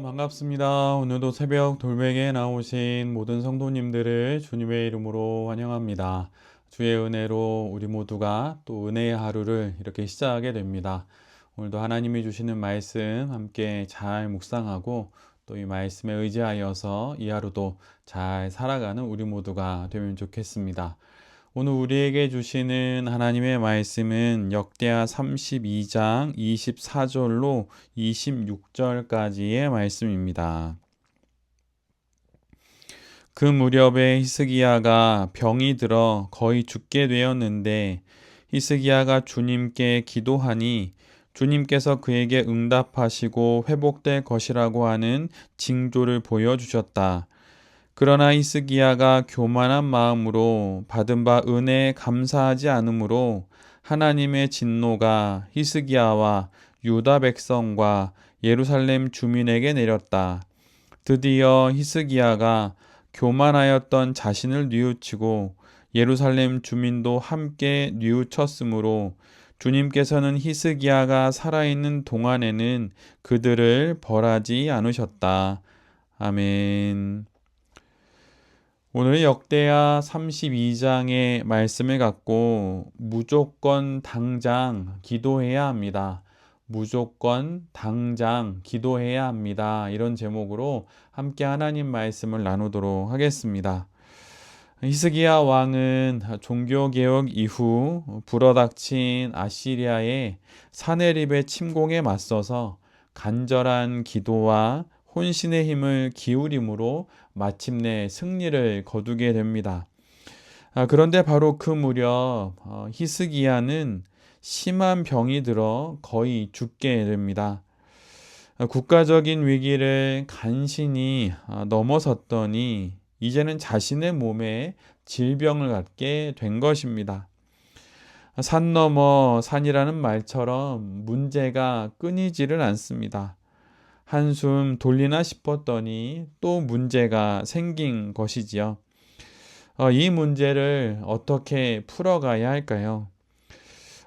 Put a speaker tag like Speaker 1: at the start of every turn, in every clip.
Speaker 1: 반갑습니다. 오늘도 새벽 돌베개에 나오신 모든 성도님들을 주님의 이름으로 환영합니다. 주의 은혜로 우리 모두가 또 은혜의 하루를 이렇게 시작하게 됩니다. 오늘도 하나님이 주시는 말씀 함께 잘 묵상하고 또 이 말씀에 의지하여서 이 하루도 잘 살아가는 우리 모두가 되면 좋겠습니다. 오늘 우리에게 주시는 하나님의 말씀은 역대하 32장 24절로 26절까지의 말씀입니다. 그 무렵에 히스기야가 병이 들어 거의 죽게 되었는데 히스기야가 주님께 기도하니 주님께서 그에게 응답하시고 회복될 것이라고 하는 징조를 보여주셨다. 그러나 히스기야가 교만한 마음으로 받은 바 은혜에 감사하지 않으므로 하나님의 진노가 히스기야와 유다 백성과 예루살렘 주민에게 내렸다. 드디어 히스기야가 교만하였던 자신을 뉘우치고 예루살렘 주민도 함께 뉘우쳤으므로 주님께서는 히스기야가 살아있는 동안에는 그들을 벌하지 않으셨다. 아멘. 오늘 역대하 32장의 말씀을 갖고 무조건 당장 기도해야 합니다. 무조건 당장 기도해야 합니다. 이런 제목으로 함께 하나님 말씀을 나누도록 하겠습니다. 히스기야 왕은 종교개혁 이후 불어닥친 아시리아의 사내립의 침공에 맞서서 간절한 기도와 혼신의 힘을 기울임으로 마침내 승리를 거두게 됩니다. 그런데 바로 그 무렵 히스기야는 심한 병이 들어 거의 죽게 됩니다. 국가적인 위기를 간신히 넘어섰더니 이제는 자신의 몸에 질병을 갖게 된 것입니다. 산 넘어 산이라는 말처럼 문제가 끊이지를 않습니다. 한숨 돌리나 싶었더니 또 문제가 생긴 것이지요. 이 문제를 어떻게 풀어가야 할까요?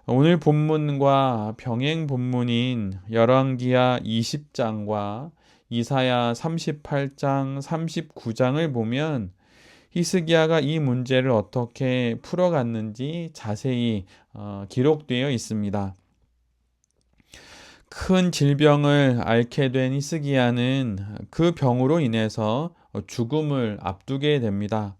Speaker 1: 오늘 본문과 병행 본문인 열왕기하 20장과 이사야 38장, 39장을 보면 히스기야가 이 문제를 어떻게 풀어갔는지 자세히 기록되어 있습니다. 큰 질병을 앓게 된 히스기야는 그 병으로 인해서 죽음을 앞두게 됩니다.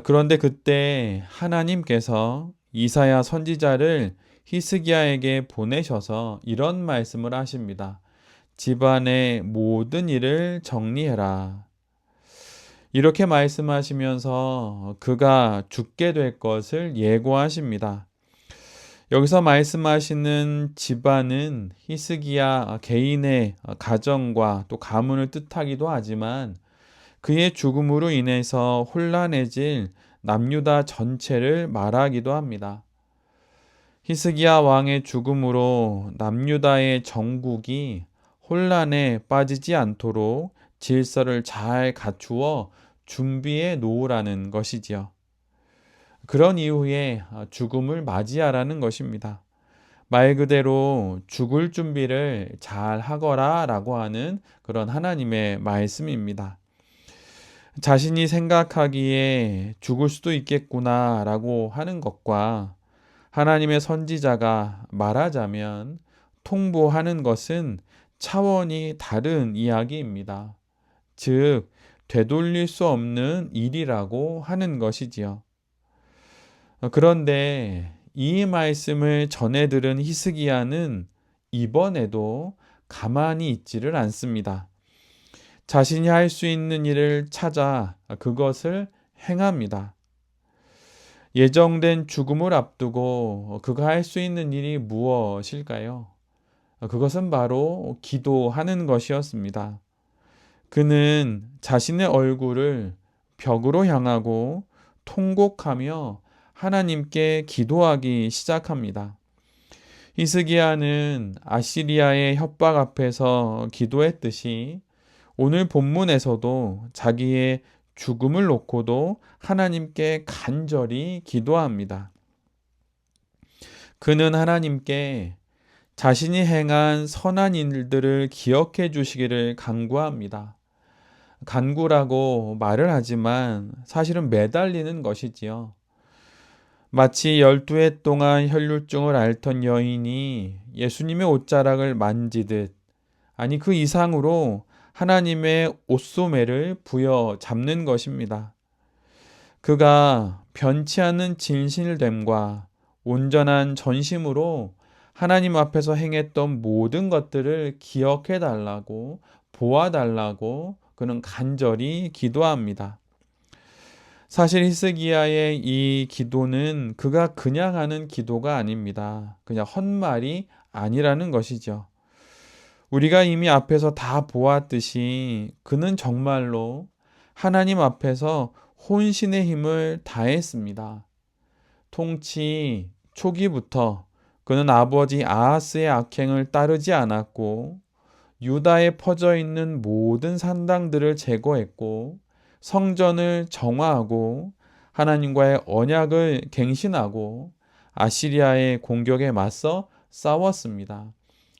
Speaker 1: 그런데 그때 하나님께서 이사야 선지자를 히스기야에게 보내셔서 이런 말씀을 하십니다. 집안의 모든 일을 정리해라. 이렇게 말씀하시면서 그가 죽게 될 것을 예고하십니다. 여기서 말씀하시는 집안은 히스기야 개인의 가정과 또 가문을 뜻하기도 하지만 그의 죽음으로 인해서 혼란해질 남유다 전체를 말하기도 합니다. 히스기야 왕의 죽음으로 남유다의 정국이 혼란에 빠지지 않도록 질서를 잘 갖추어 준비해 놓으라는 것이지요. 그런 이후에 죽음을 맞이하라는 것입니다. 말 그대로 죽을 준비를 잘 하거라 라고 하는 그런 하나님의 말씀입니다. 자신이 생각하기에 죽을 수도 있겠구나 라고 하는 것과 하나님의 선지자가 말하자면 통보하는 것은 차원이 다른 이야기입니다. 즉, 되돌릴 수 없는 일이라고 하는 것이지요. 그런데 이 말씀을 전해 들은 히스기야는 이번에도 가만히 있지를 않습니다. 자신이 할 수 있는 일을 찾아 그것을 행합니다. 예정된 죽음을 앞두고 그가 할 수 있는 일이 무엇일까요? 그것은 바로 기도하는 것이었습니다. 그는 자신의 얼굴을 벽으로 향하고 통곡하며 하나님께 기도하기 시작합니다. 히스기야는 아시리아의 협박 앞에서 기도했듯이 오늘 본문에서도 자기의 죽음을 놓고도 하나님께 간절히 기도합니다. 그는 하나님께 자신이 행한 선한 일들을 기억해 주시기를 간구합니다. 간구라고 말을 하지만 사실은 매달리는 것이지요. 마치 12해 동안 혈루증을 앓던 여인이 예수님의 옷자락을 만지듯, 아니 그 이상으로 하나님의 옷소매를 부여잡는 것입니다. 그가 변치 않는 진실됨과 온전한 전심으로 하나님 앞에서 행했던 모든 것들을 기억해 달라고, 보아 달라고 그는 간절히 기도합니다. 사실 히스기야의 이 기도는 그가 그냥 하는 기도가 아닙니다. 그냥 헛말이 아니라는 것이죠. 우리가 이미 앞에서 다 보았듯이 그는 정말로 하나님 앞에서 혼신의 힘을 다했습니다. 통치 초기부터 그는 아버지 아하스의 악행을 따르지 않았고 유다에 퍼져 있는 모든 산당들을 제거했고 성전을 정화하고 하나님과의 언약을 갱신하고 아시리아의 공격에 맞서 싸웠습니다.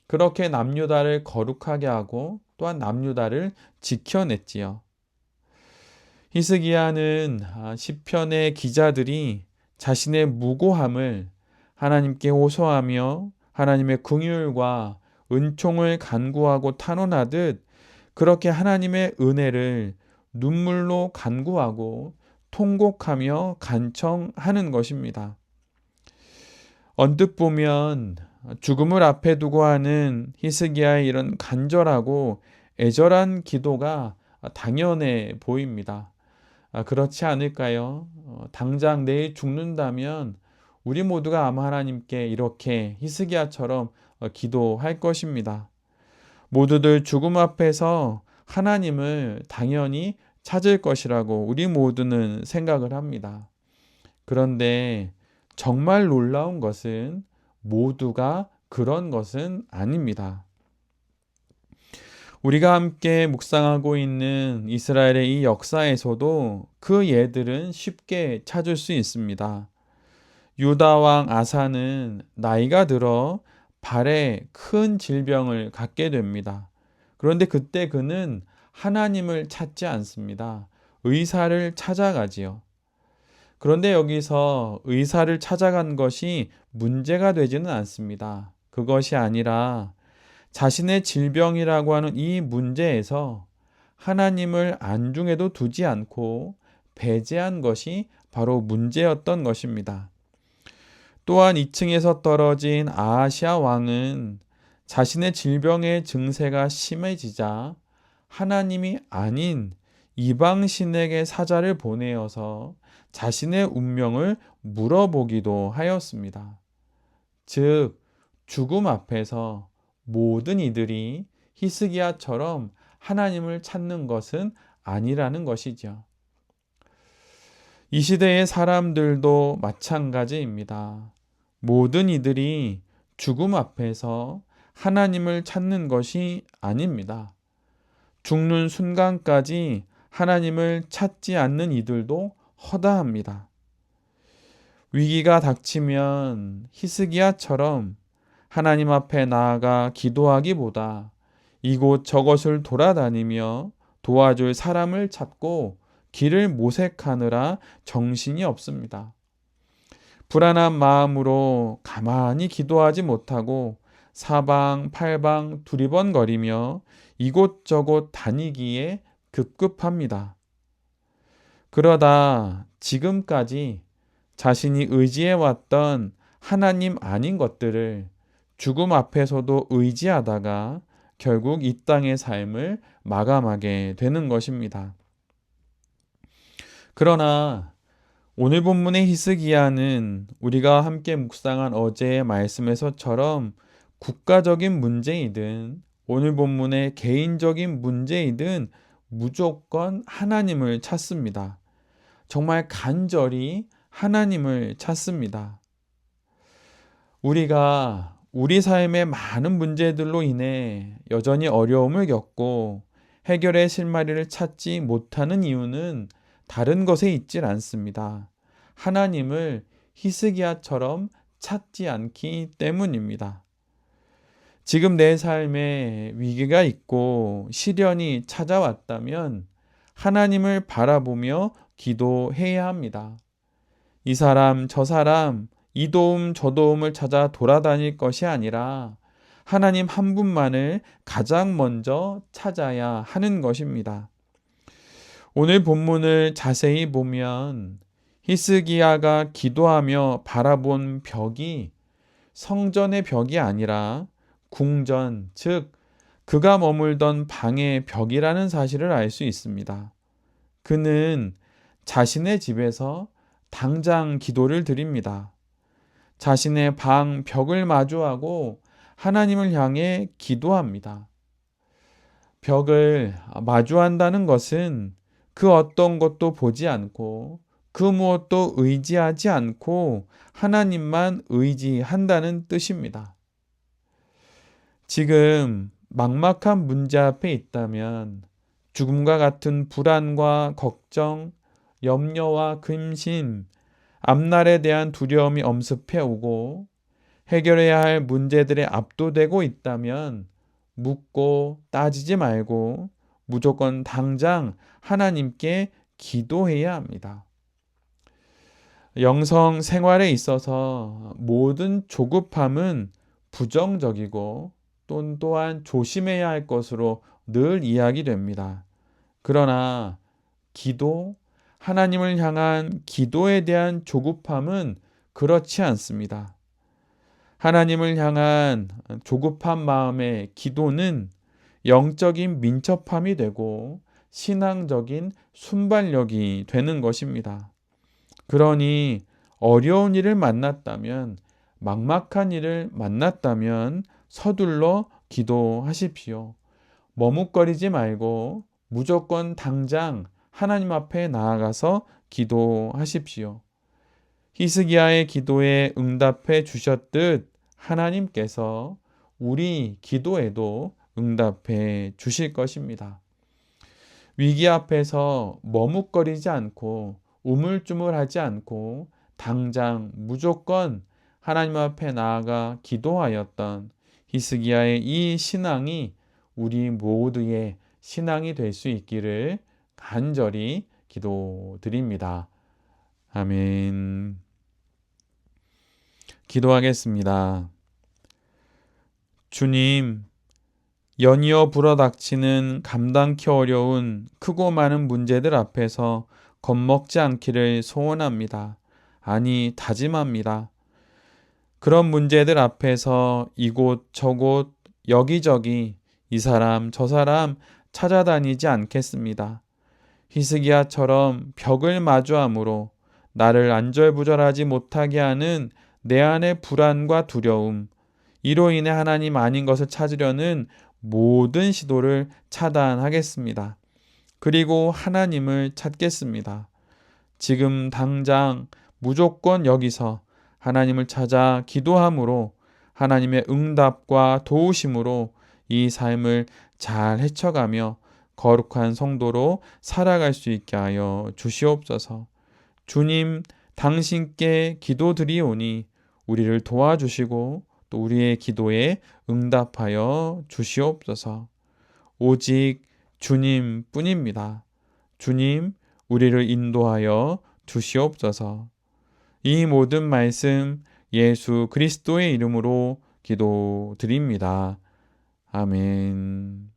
Speaker 1: 그렇게 남유다를 거룩하게 하고 또한 남유다를 지켜냈지요. 히스기야는 시편의 기자들이 자신의 무고함을 하나님께 호소하며 하나님의 긍휼과 은총을 간구하고 탄원하듯 그렇게 하나님의 은혜를 눈물로 간구하고 통곡하며 간청하는 것입니다. 언뜻 보면 죽음을 앞에 두고 하는 히스기야의 이런 간절하고 애절한 기도가 당연해 보입니다. 그렇지 않을까요? 당장 내일 죽는다면 우리 모두가 아마 하나님께 이렇게 히스기야처럼 기도할 것입니다. 모두들 죽음 앞에서 하나님을 당연히 찾을 것이라고 우리 모두는 생각을 합니다. 그런데 정말 놀라운 것은 모두가 그런 것은 아닙니다. 우리가 함께 묵상하고 있는 이스라엘의 이 역사에서도 그 예들은 쉽게 찾을 수 있습니다. 유다 왕 아사는 나이가 들어 발에 큰 질병을 갖게 됩니다. 그런데 그때 그는 하나님을 찾지 않습니다. 의사를 찾아가지요. 그런데 여기서 의사를 찾아간 것이 문제가 되지는 않습니다. 그것이 아니라 자신의 질병이라고 하는 이 문제에서 하나님을 안중에도 두지 않고 배제한 것이 바로 문제였던 것입니다. 또한 2층에서 떨어진 아하시아 왕은 자신의 질병의 증세가 심해지자 하나님이 아닌 이방신에게 사자를 보내어서 자신의 운명을 물어보기도 하였습니다. 즉, 죽음 앞에서 모든 이들이 히스기야처럼 하나님을 찾는 것은 아니라는 것이죠. 이 시대의 사람들도 마찬가지입니다. 모든 이들이 죽음 앞에서 하나님을 찾는 것이 아닙니다. 죽는 순간까지 하나님을 찾지 않는 이들도 허다합니다. 위기가 닥치면 히스기야처럼 하나님 앞에 나아가 기도하기보다 이곳 저곳을 돌아다니며 도와줄 사람을 찾고 길을 모색하느라 정신이 없습니다. 불안한 마음으로 가만히 기도하지 못하고 사방팔방 두리번거리며 이곳저곳 다니기에 급급합니다. 그러다 지금까지 자신이 의지해왔던 하나님 아닌 것들을 죽음 앞에서도 의지하다가 결국 이 땅의 삶을 마감하게 되는 것입니다. 그러나 오늘 본문의 히스기야는 우리가 함께 묵상한 어제의 말씀에서처럼 국가적인 문제이든 오늘 본문의 개인적인 문제이든 무조건 하나님을 찾습니다. 정말 간절히 하나님을 찾습니다. 우리가 우리 삶의 많은 문제들로 인해 여전히 어려움을 겪고 해결의 실마리를 찾지 못하는 이유는 다른 것에 있질 않습니다. 하나님을 히스기야처럼 찾지 않기 때문입니다. 지금 내 삶에 위기가 있고 시련이 찾아왔다면 하나님을 바라보며 기도해야 합니다. 이 사람, 저 사람, 이 도움, 저 도움을 찾아 돌아다닐 것이 아니라 하나님 한 분만을 가장 먼저 찾아야 하는 것입니다. 오늘 본문을 자세히 보면 히스기야가 기도하며 바라본 벽이 성전의 벽이 아니라 궁전, 즉 그가 머물던 방의 벽이라는 사실을 알 수 있습니다. 그는 자신의 집에서 당장 기도를 드립니다. 자신의 방 벽을 마주하고 하나님을 향해 기도합니다. 벽을 마주한다는 것은 그 어떤 것도 보지 않고 그 무엇도 의지하지 않고 하나님만 의지한다는 뜻입니다. 지금 막막한 문제 앞에 있다면 죽음과 같은 불안과 걱정, 염려와 근심, 앞날에 대한 두려움이 엄습해 오고 해결해야 할 문제들에 압도되고 있다면 묻고 따지지 말고 무조건 당장 하나님께 기도해야 합니다. 영성 생활에 있어서 모든 조급함은 부정적이고 또한 조심해야 할 것으로 늘 이야기됩니다. 그러나 기도, 하나님을 향한 기도에 대한 조급함은 그렇지 않습니다. 하나님을 향한 조급한 마음의 기도는 영적인 민첩함이 되고 신앙적인 순발력이 되는 것입니다. 그러니 어려운 일을 만났다면, 막막한 일을 만났다면 서둘러 기도하십시오. 머뭇거리지 말고 무조건 당장 하나님 앞에 나아가서 기도하십시오. 히스기야의 기도에 응답해 주셨듯 하나님께서 우리 기도에도 응답해 주실 것입니다. 위기 앞에서 머뭇거리지 않고 우물쭈물하지 않고 당장 무조건 하나님 앞에 나아가 기도하였던 히스기야의 이 신앙이 우리 모두의 신앙이 될 수 있기를 간절히 기도드립니다. 아멘. 기도하겠습니다. 주님, 연이어 불어닥치는 감당키 어려운 크고 많은 문제들 앞에서 겁먹지 않기를 소원합니다. 아니, 다짐합니다. 그런 문제들 앞에서 이곳 저곳 여기저기 이 사람 저 사람 찾아다니지 않겠습니다. 히스기야처럼 벽을 마주함으로 나를 안절부절하지 못하게 하는 내 안의 불안과 두려움, 이로 인해 하나님 아닌 것을 찾으려는 모든 시도를 차단하겠습니다. 그리고 하나님을 찾겠습니다. 지금 당장 무조건 여기서 하나님을 찾아 기도함으로 하나님의 응답과 도우심으로 이 삶을 잘 헤쳐가며 거룩한 성도로 살아갈 수 있게 하여 주시옵소서. 주님, 당신께 기도드리오니 우리를 도와주시고 또 우리의 기도에 응답하여 주시옵소서. 오직 주님 뿐입니다. 주님, 우리를 인도하여 주시옵소서. 이 모든 말씀 예수 그리스도의 이름으로 기도드립니다. 아멘.